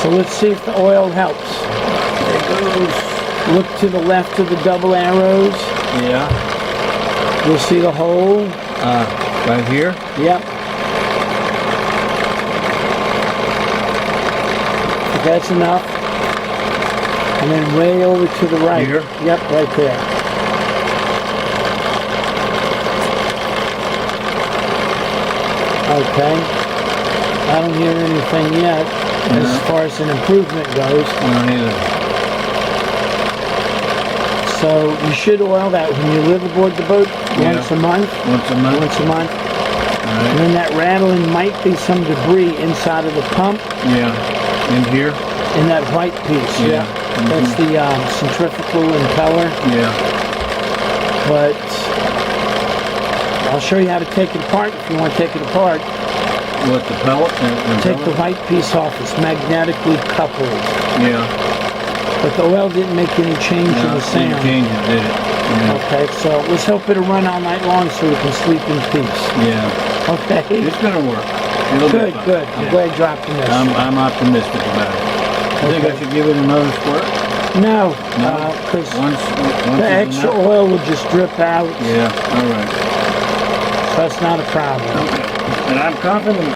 So let's see if the oil helps. There it goes. Look to the left of the double arrows. Yeah. You'll see the hole. Right here? Yep. That's enough. And then way over to the right. Here? Yep, right there. Okay. I don't hear anything yet as far as an improvement goes. I don't either. So you should oil that when you live aboard the boat once a month. Once a month? Once a month. Alright. And then that rattling might be some debris inside of the pump. Yeah. In here? In that white piece, Yeah. That's the centrifugal impeller. Yeah. But I'll show you how to take it apart if you want to take it apart. What, the pellet? Take the white piece off. It's magnetically coupled. Yeah. But the oil didn't make any change in the sound. Didn't change it, did it? Yeah. Okay, so let's hope it'll run all night long so we can sleep in peace. Yeah. Okay? It's gonna work. It'll be Good, fine. good. I'm Yeah. glad you dropped in this. I'm optimistic about it. I think I should give it another squirt. No, No? because Once the is extra enough? oil will just drip out. Yeah, alright. So that's not a problem. And I'm confident